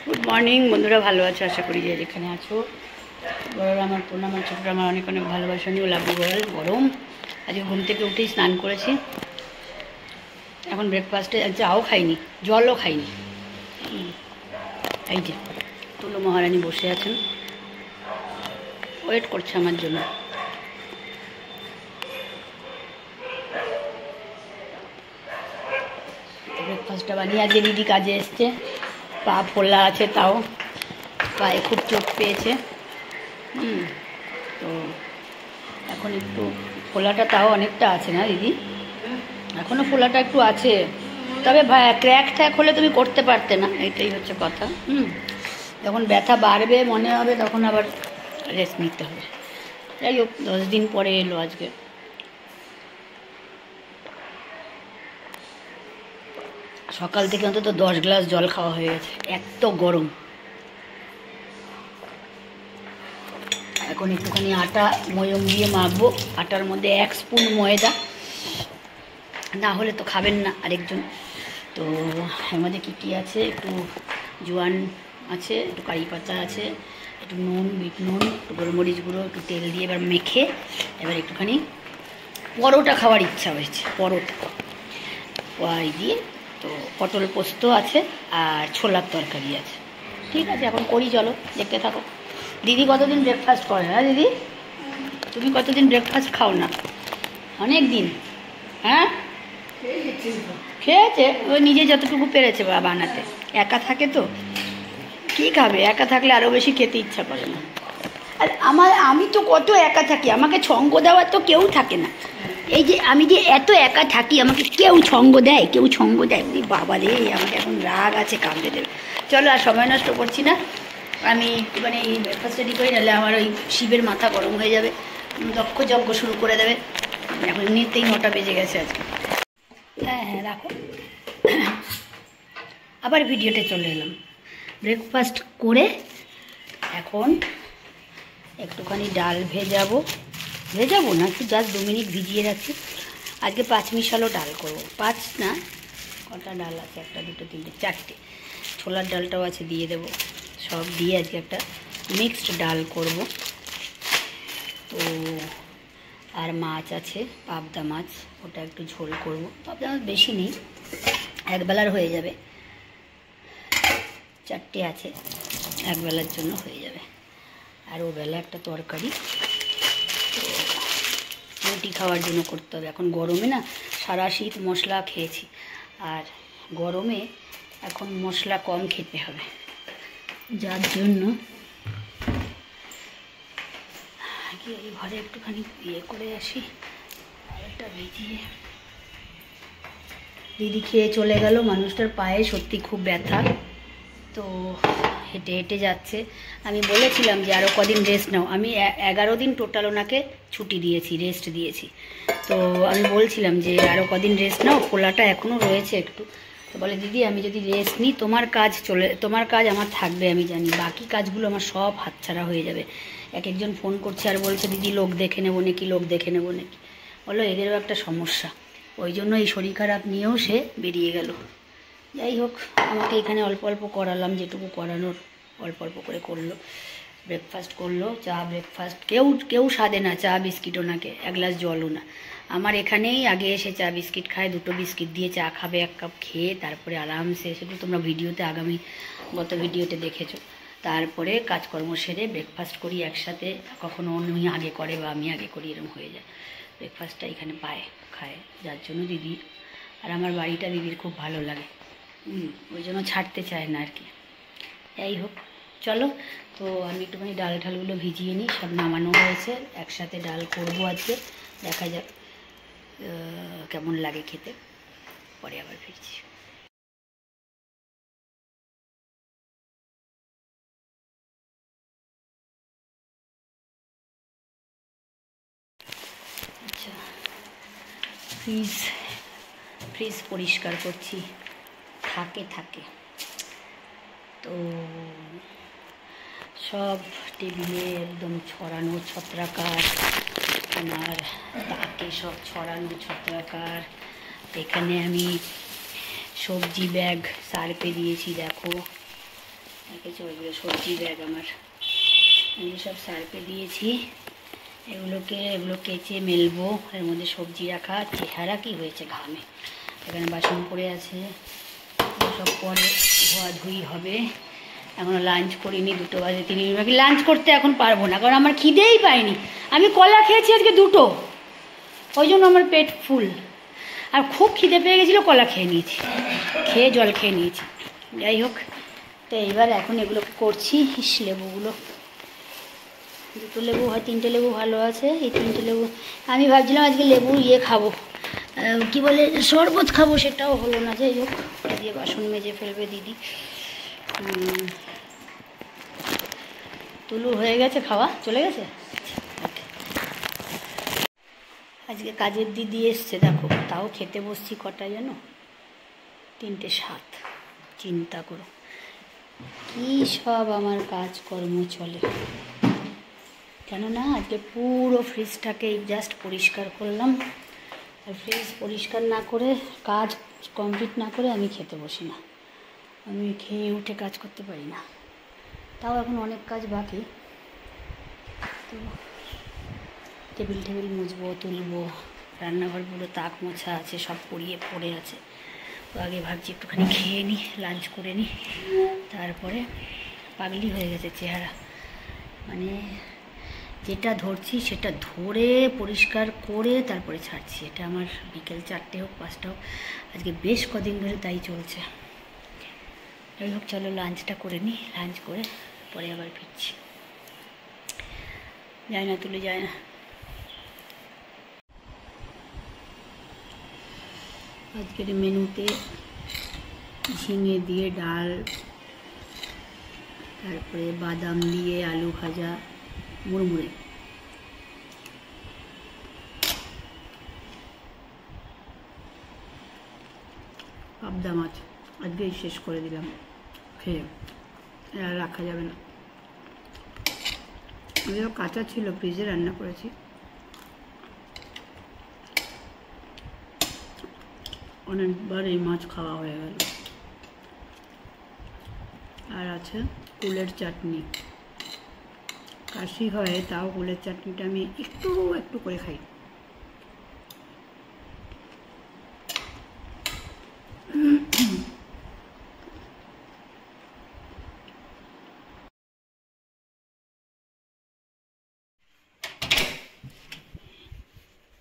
Good morning বন্ধুরা, ভালো আছো আশা করি। যে যেখানে আছো বড়রা আমার প্রণাম, আর ছোটরা আমার অনেক অনেক ভালোবাসা নিয়েও লাগবে। গরম আজকে ঘুম থেকে উঠেই স্নান করেছি, এখন ব্রেকফাস্টে চাও খাইনি, জলও খাইনি। এই যে তুলো মহারানী বসে আছেন, ওয়েট করছে আমার জন্য। ব্রেকফাস্টটা বানিয়ে আজকে দিদি কাজে এসছে, পা ফোলা আছে, তাও পায়ে খুব চোট পেয়েছে। তো এখন একটু ফোলাটা তাও অনেকটা আছে না দিদি, এখনও ফোলাটা একটু আছে, তবে ক্র্যাক ট্র্যাক হলে তুমি করতে পারতে না, এটাই হচ্ছে কথা। যখন ব্যথা বাড়বে মনে হবে তখন আবার রেস্ট নিতে হবে। যাই হোক, 10 দিন পরে এলো আজকে। সকাল থেকে অন্তত 10 গ্লাস জল খাওয়া হয়ে গেছে, এত গরম। এখন একটুখানি আটা ময়ম দিয়ে মাখবো, আটার মধ্যে 1 স্পুন ময়দা, না হলে তো খাবেন না আরেকজন। তো এর মধ্যে কী কী আছে, একটু জোয়ান আছে, একটু কারি পাতা আছে, একটু নুন, বিট নুন, একটু গোলমরিচ গুঁড়ো, একটু তেল দিয়ে এবার মেখে এবার একটুখানি পরোটা খাওয়ার ইচ্ছা হয়েছে, পরোটা দিয়ে। তো পটল পোস্ত আছে আর ছোলার তরকারি আছে। ঠিক আছে, এখন করি, চলো দেখতে থাকো। দিদি কতদিন ব্রেকফাস্ট করে না দিদি? তুমি কতদিন ব্রেকফাস্ট খাও না? অনেক দিন। হ্যাঁ, খেয়েছে, ওই নিজে যতটুকু পেরেছে বানাতে। একা থাকে তো কী খাবে, একা থাকলে আরও বেশি খেতে ইচ্ছা করে না। আর আমি তো কত একা থাকি, আমাকে সঙ্গ দেওয়ার তো কেউ থাকে না। এই যে আমি যে এত একা থাকি, আমাকে কেউ সঙ্গ দেয়, কেউ সঙ্গ দেয়? বাবা রে, আমাকে এখন রাগ আছে, কাঁদতে দেবে। চলো আর সময় নষ্ট করছি না, আমি একটুখানি এই ব্রেকফাস্ট রেডি করি, নাহলে আমার ওই শিবের মাথা গরম হয়ে যাবে, দক্ষ যজ্ঞ শুরু করে দেবে। এখন এমনিতেই 9টা বেজে গেছে আজকে। হ্যাঁ হ্যাঁ, রাখো। আবার ভিডিওতে চলে এলাম। ব্রেকফাস্ট করে এখন একটুখানি ডাল ভেজাবো না, একটু জাস্ট 2 মিনিট ভিজিয়ে রাখছি। আজকে 5 মিশালো ডাল করবো, 5 না, কটা ডাল আছে, 1, 2, 3, 4টে। ছোলার ডালটাও আছে, দিয়ে দেবো। সব দিয়ে আজকে একটা মিক্সড ডাল করব। তো আর মাছ আছে, পাবদা মাছ, ওটা একটু ঝোল করব। পাবদা মাছ বেশি নেই, একবেলার হয়ে যাবে। 4টে আছে, একবেলার জন্য হয়ে যাবে। আর ওবেলা একটা তরকারি, রুটি খাওয়ার জন্য করতে হবে। এখন গরমে না, সারা শীত মশলা খেয়েছি, আর গরমে এখন মশলা কম খেতে হবে, যার জন্য কি এই ঘরে একটুখানি করে আসি, একটা ভিজিয়ে। দিদি খেয়ে চলে গেল, মানুষটার পায়ে সত্যি খুব ব্যথা, তো হেঁটে হেঁটে যাচ্ছে। আমি বলেছিলাম যে আরও কদিন রেস্ট নাও, আমি 11 দিন টোটাল ওনাকে ছুটি দিয়েছি, রেস্ট দিয়েছি। তো আমি বলছিলাম যে আরও কদিন রেস্ট নাও, ফোলাটা এখনও রয়েছে একটু। তো বলে দিদি আমি যদি রেস্ট নিই, তোমার কাজ আমার থাকবে, আমি জানি, বাকি কাজগুলো আমার সব হাতছাড়া হয়ে যাবে। একজন ফোন করছে আর বলছে দিদি লোক দেখে নেবো নাকি, বলো এদেরও একটা সমস্যা। ওই জন্য এই শরীর খারাপ নিয়েও সে বেরিয়ে গেল। যাই হোক, আমাকে এখানে অল্প অল্প করালাম, যেটুকু করানোর অল্প অল্প করে করলো। ব্রেকফাস্ট করলো, চা ব্রেকফাস্ট, কেউ সাদে না, চা বিস্কিট, ওনাকে 1 গ্লাস জলও না। আমার এখানেই আগে এসে চা বিস্কিট খায়, 2টো বিস্কিট দিয়ে চা খাবে, 1 কাপ খেয়ে তারপরে আরামসে, সেটা তোমরা ভিডিওতে গত ভিডিওতে দেখেছো। তারপরে কাজকর্ম সেরে ব্রেকফাস্ট করি একসাথে, কখনো উনি আগে করে বা আমি আগে করি, এরকম হয়ে যায়। ব্রেকফাস্টটা এখানে খায়, যার জন্য দিদি আর আমার বাড়িটা দিদির খুব ভালো লাগে, ওই জন্য ছাড়তে চায় না আর কি। যাই হোক, চলো। তো আমি একটুখানি ডাল ঠালগুলো ভিজিয়ে নিই, সব নামানো হয়েছে, একসাথে ডাল করবো আজকে, দেখা যাক কেমন লাগে খেতে, পরে আবার ফিরছি। আচ্ছা, ফ্রিজ পরিষ্কার করছি, থাকে তো সব টেবিলে একদম ছড়ানো ছত্রাকার, আমার তাকে সব ছড়ানো ছত্রাকার। এখানে আমি সবজি ব্যাগ সার্পে দিয়েছি, দেখো কিছু ওইগুলো সবজি ব্যাগ আমার, এই সব সার্ফে দিয়েছি। এগুলো কেচে মেলবো, এর মধ্যে সবজি রাখা। চেহারা কি হয়েছে ঘামে, এখানে বাসন পড়ে আছে, সব পরে ধোয়াধুয়ি হবে। এখনও লাঞ্চ করিনি, 2 বাজে 3 মিনিট বাকি। লাঞ্চ করতে এখন পারবো না, কারণ আমার খিদেই পাইনি। আমি কলা খেয়েছি আজকে 2, ওই জন্য আমার পেট ফুল। আর খুব খিদে পেয়ে গেছিলো, কলা খেয়ে নিয়েছি, খেয়ে জল খেয়ে নিয়েছি। যাই হোক, তো এইবার এখন এগুলোকে করছি। লেবুগুলো 2 লেবু হয়, 3টে লেবু ভালো আছে। এই 3টে লেবু আমি ভাবছিলাম আজকে লেবু খাবো, কি বলে শরবত খাবো, সেটাও হলো না। যাই হোক, দিয়ে বাসন মেজে ফেলবে দিদি। তুলু হয়ে গেছে, খাওয়া চলে গেছে। আজকে কাজের দিদি এসছে, দেখো, তাও খেতে বসছি কটা জানো, 3:07। চিন্তা করো কি সব আমার কাজকর্ম চলে। কেননা আজকে পুরো ফ্রিজটাকে জাস্ট পরিষ্কার করলাম। আর ফ্রিজ পরিষ্কার না করে, কাজ কমপ্লিট না করে আমি খেতে বসি না। আমি খেয়ে উঠে কাজ করতে পারি না। তাও এখন অনেক কাজ বাকি। তো টেবিল মুছবো, তুলবো, রান্নাঘর পুরো তাক মোছা আছে, সব পড়ে আছে। তো আগে ভাবছি একটুখানি খেয়ে নিই, লাঞ্চ করে নিই, তারপরে। পাগলি হয়ে গেছে চেহারা, মানে যেটা ধরছি সেটা ধরে পরিষ্কার করে তারপরে ছাড়ছি। এটা আমার বিকেল 4টে হোক 5টা হোক, আজকে বেশ কদিন ধরে তাই চলছে। যাই হোক, চলো লাঞ্চটা করে নিই, লাঞ্চ করে পরে আবার ফিরছি। যায় না, তুলে যায় না। আজকের মেনুতে ঝিঙে দিয়ে ডাল, তারপরে বাদাম দিয়ে আলু ভাজা, মুড়মুড়ে, পাবদা মাছ আজকেই শেষ করে দিলাম খেয়ে, আর রাখা যাবে না। এগুলো কাঁচা ছিল, ফ্রিজে রান্না করেছি। অনেকবার এই মাছ খাওয়া হয়ে গেল। আর আছে কুলের চাটনি। কাশি হয়, তাও কুলের চাটনিটা আমি একটু করে খাই।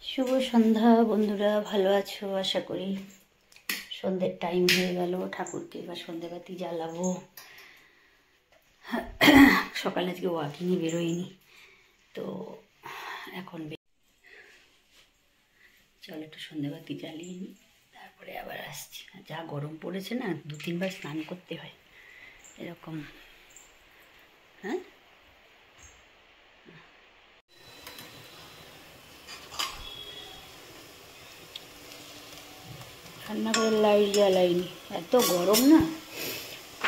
শুভ সন্ধ্যা বন্ধুরা, ভালো আছো আশা করি। সন্ধ্যের টাইম হয়ে গেল, ঠাকুরকে এবার সন্ধ্যেবাতি জ্বালাবো। সকালে আজকে ওয়াকিংয়ে বেরোয়নি, তো এখন চল একটু সন্ধ্যেবাতি জ্বালিয়ে নিই, তারপরে আবার আসছি। যা গরম পড়েছে না, 2-3 বার স্নান করতে হয় এরকম। হ্যাঁ, রান্নাঘরের লাইট জ্বালাইনি, এত গরম না।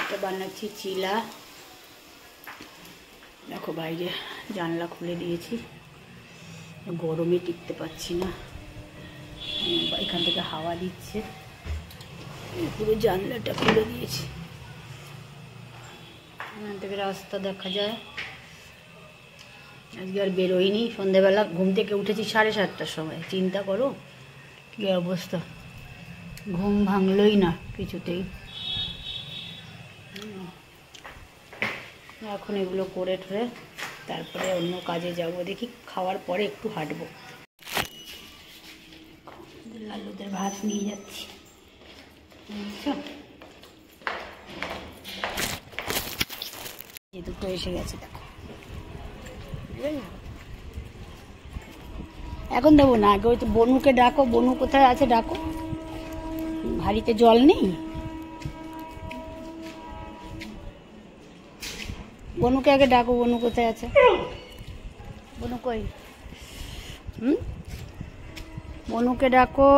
এটা বানাচ্ছি চিলা। দেখো বাইরে জানলা খুলে দিয়েছি, গরমে টিকতে পারছি না। এখান থেকে হাওয়া দিচ্ছে, পুরো জানলাটা খুলে দিয়েছি, এখান থেকে রাস্তা দেখা যায়। আজকে আর বেরোইনি, সন্ধেবেলা ঘুম থেকে উঠেছি 7:30টার সময়। চিন্তা করো কী অবস্থা, ঘুম ভাঙলই না কিছুতেই। এখন এগুলো করে ঠরে তারপরে অন্য কাজে যাব। দেখি খাওয়ার পরে একটু হাঁটবো। লালুদের ভাত নিয়ে যাচ্ছি, যে দুটো এসে গেছে দেখো। এখন দেবো না, আগে ওই তো বনুকে ডাকো। বনু কোথায় আছে ডাকো, হাঁড়িতে জল নেই। বনুকে আগে ডাকো, বনু কোথায় আছে? বনু কই? বনুকে ডাকো।